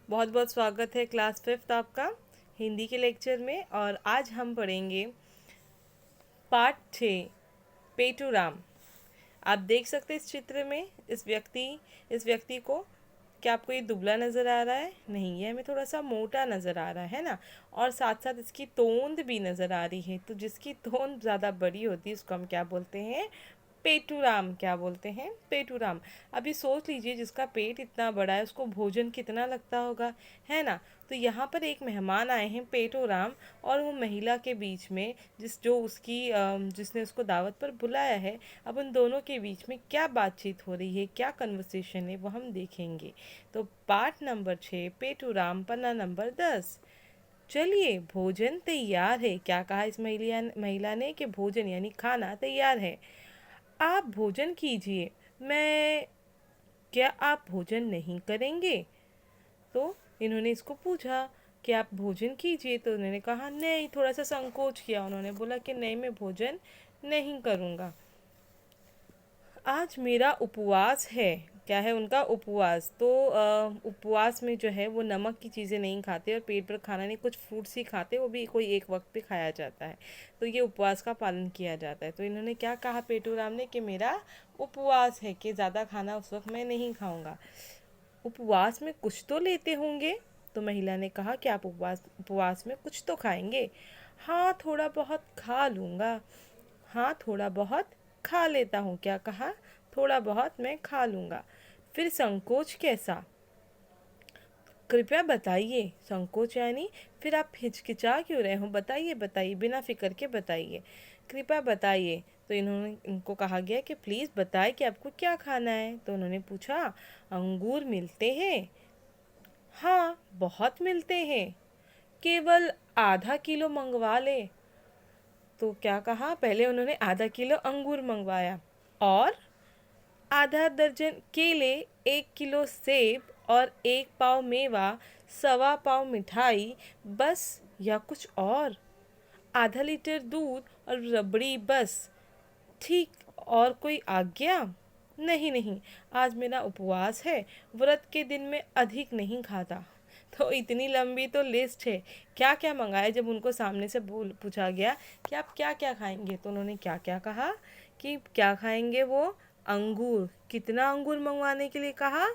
बहुत बहुत स्वागत है क्लास फिफ्थ आपका हिंदी के लेक्चर में। और आज हम पढ़ेंगे पार्ट 6 पेटूराम। आप देख सकते हैं इस चित्र में इस व्यक्ति को। क्या आपको ये दुबला नज़र आ रहा है? नहीं, ये हमें थोड़ा सा मोटा नज़र आ रहा है ना। और साथ साथ इसकी तोंद भी नज़र आ रही है। तो जिसकी तोंद ज़्यादा बड़ी होती है उसको हम क्या बोलते हैं? पेटूराम। क्या बोलते हैं? पेटूराम। अभी सोच लीजिए, जिसका पेट इतना बड़ा है उसको भोजन कितना लगता होगा, है ना। तो यहाँ पर एक मेहमान आए हैं पेटूराम, और वो महिला के बीच में जिसने उसको दावत पर बुलाया है। अब उन दोनों के बीच में क्या बातचीत हो रही है, क्या कन्वर्सेशन है, वो हम देखेंगे। तो पार्ट नंबर 6 पेटूराम, पन्ना नंबर 10। चलिए, भोजन तैयार है। क्या कहा इस महिला ने कि भोजन यानी खाना तैयार है। आप भोजन कीजिए। मैं क्या आप भोजन नहीं करेंगे? तो इन्होंने इसको पूछा कि आप भोजन कीजिए। तो उन्होंने कहा नहीं, थोड़ा सा संकोच किया। उन्होंने बोला कि नहीं, मैं भोजन नहीं करूँगा। आज मेरा उपवास है। क्या है उनका? उपवास। तो उपवास में जो है वो नमक की चीज़ें नहीं खाते और पेट भर खाना नहीं, कुछ फ्रूट्स ही खाते, वो भी कोई एक वक्त पे खाया जाता है। तो ये उपवास का पालन किया जाता है। तो इन्होंने क्या कहा पेटूराम ने कि मेरा उपवास है, कि ज़्यादा खाना उस वक्त मैं नहीं खाऊंगा। उपवास में कुछ तो लेते होंगे? तो महिला ने कहा कि आप उपवास में कुछ तो खाएंगे। हाँ, थोड़ा बहुत खा लूँगा। हाँ, थोड़ा बहुत खा लेता हूँ। क्या कहा? थोड़ा बहुत मैं खा लूँगा। फिर संकोच कैसा? कृपया बताइए। संकोच यानी फिर आप हिचकिचा क्यों रहे हो? बताइए बताइए, बिना फिक्र के बताइए। कृपया बताइए। तो इनको कहा गया कि प्लीज़ बताएं कि आपको क्या खाना है। तो उन्होंने पूछा, अंगूर मिलते हैं? हाँ, बहुत मिलते हैं। केवल आधा किलो मंगवा ले। तो क्या कहा? पहले उन्होंने आधा किलो अंगूर मंगवाया, और आधा दर्जन केले, 1 किलो सेब और 1 पाव मेवा, 1.25 पाव मिठाई, बस या कुछ और? आधा लीटर दूध और रबड़ी, बस? ठीक, और कोई आज्ञा? नहीं नहीं, आज मेरा उपवास है। व्रत के दिन में अधिक नहीं खाता। तो इतनी लंबी तो लिस्ट है। क्या क्या मंगाया? जब उनको सामने से पूछा गया कि आप क्या क्या खाएंगे, तो उन्होंने क्या क्या कहा कि क्या खाएंगे वो? अंगूर। कितना अंगूर मंगवाने के लिए कहा?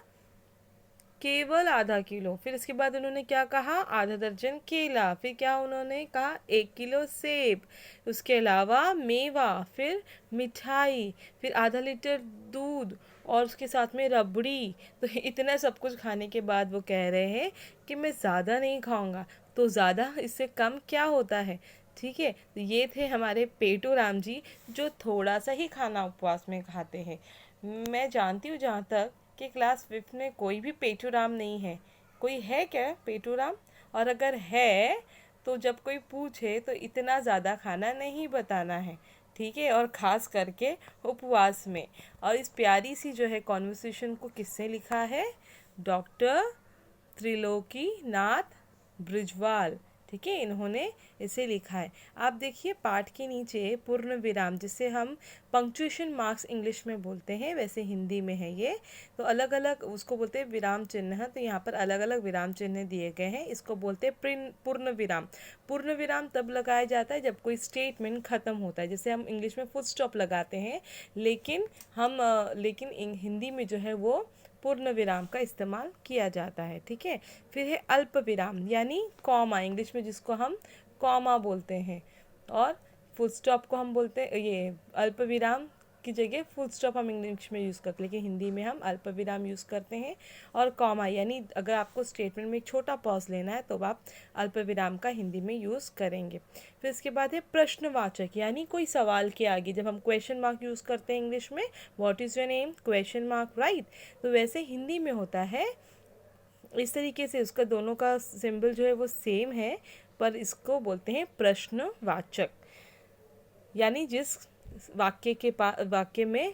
केवल आधा किलो। फिर इसके बाद उन्होंने क्या कहा? आधा दर्जन केला। फिर क्या उन्होंने कहा? 1 किलो सेब। उसके अलावा मेवा, फिर मिठाई, फिर आधा लीटर दूध, और उसके साथ में रबड़ी। तो इतना सब कुछ खाने के बाद वो कह रहे हैं कि मैं ज़्यादा नहीं खाऊंगा। तो ज़्यादा इससे कम क्या होता है? ठीक है, तो ये थे हमारे पेटूराम जी, जो थोड़ा सा ही खाना उपवास में खाते हैं। मैं जानती हूँ जहाँ तक कि क्लास फिफ्थ में कोई भी पेटूराम नहीं है। कोई है क्या पेटूराम? और अगर है तो जब कोई पूछे तो इतना ज़्यादा खाना नहीं बताना है। ठीक है, और ख़ास करके उपवास में। और इस प्यारी सी जो है कॉन्वर्सेशन को किसने लिखा है? डॉक्टर त्रिलोकी नाथ ब्रिजवाल। ठीक है, इन्होंने इसे लिखा है। आप देखिए पाठ के नीचे पूर्ण विराम, जिसे हम पंक्चुएशन मार्क्स इंग्लिश में बोलते हैं, वैसे हिंदी में है ये। तो अलग अलग उसको बोलते हैं विराम चिन्ह। तो यहाँ पर अलग अलग विराम चिन्ह दिए गए हैं। इसको बोलते हैं पूर्ण विराम। पूर्ण विराम तब लगाया जाता है जब कोई स्टेटमेंट खत्म होता है। जैसे हम इंग्लिश में फुल स्टॉप लगाते हैं, लेकिन हिंदी में जो है वो पूर्ण विराम का इस्तेमाल किया जाता है। ठीक है, फिर है अल्प विराम यानी कॉमा, इंग्लिश में जिसको हम कॉमा बोलते हैं। और फुल स्टॉप को हम बोलते हैं, ये अल्प विराम की जगह फुल स्टॉप हम इंग्लिश में यूज़ करते हैं, लेकिन हिंदी में हम अल्प विराम यूज़ करते हैं। और कॉमा यानी अगर आपको स्टेटमेंट में एक छोटा पॉज लेना है तो आप अल्प विराम का हिंदी में यूज़ करेंगे। फिर इसके बाद है प्रश्नवाचक, यानी कोई सवाल के आगे जब हम क्वेश्चन मार्क यूज़ करते हैं इंग्लिश में, what is your name, question mark, right. तो वैसे हिंदी में होता है इस तरीके से। उसका दोनों का सिंबल जो है वो सेम है, पर इसको बोलते हैं प्रश्नवाचक। यानी जिस वाक्य में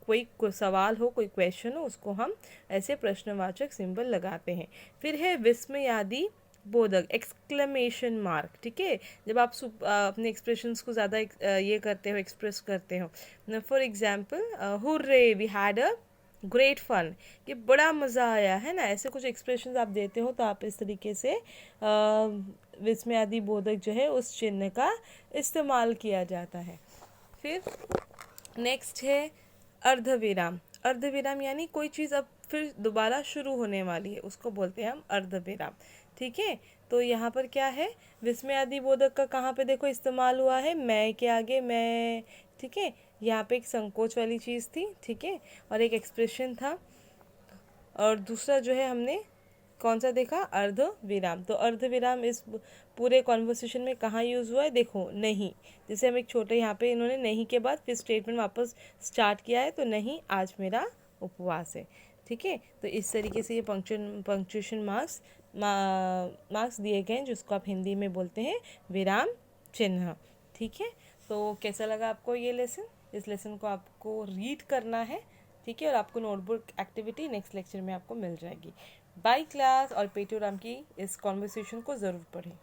कोई सवाल हो, कोई क्वेश्चन हो, उसको हम ऐसे प्रश्नवाचक सिंबल लगाते हैं। फिर है विस्मयादि बोधक, एक्सक्लेमेशन मार्क। ठीक है, जब आप अपने एक्सप्रेशंस को ज़्यादा ये करते हो, एक्सप्रेस करते हो। For example, hurray we had a great fun, कि बड़ा मज़ा आया है ना, ऐसे कुछ एक्सप्रेशंस आप देते हो तो आप इस तरीके से विस्मयादि बोधक जो है उस चिन्ह का इस्तेमाल किया जाता है। फिर नेक्स्ट है अर्धविराम। अर्धविराम यानी कोई चीज़ अब फिर दोबारा शुरू होने वाली है, उसको बोलते हैं हम अर्धविराम। ठीक है, तो यहाँ पर क्या है, विस्मयादि बोधक का कहाँ पे देखो इस्तेमाल हुआ है, मैं के आगे मैं। ठीक है, यहाँ पे एक संकोच वाली चीज़ थी, ठीक है, और एक एक्सप्रेशन था। और दूसरा जो है हमने कौन सा देखा, अर्ध विराम। तो अर्ध विराम इस पूरे कॉन्वर्सेशन में कहाँ यूज़ हुआ है, देखो नहीं। जैसे हम एक छोटे यहाँ पे इन्होंने नहीं के बाद फिर स्टेटमेंट वापस स्टार्ट किया है, तो नहीं आज मेरा उपवास है। ठीक है, तो इस तरीके से ये पंक्चुएशन मार्क्स दिए गए हैं, जिसको आप हिंदी में बोलते हैं विराम चिन्ह। ठीक है, तो कैसा लगा आपको ये लेसन? इस लेसन को आपको रीड करना है, ठीक है, और आपको नोटबुक एक्टिविटी नेक्स्ट लेक्चर में आपको मिल जाएगी। बाय क्लास, और पेटोराम की इस कॉन्वर्सेशन को ज़रूर पढ़ें।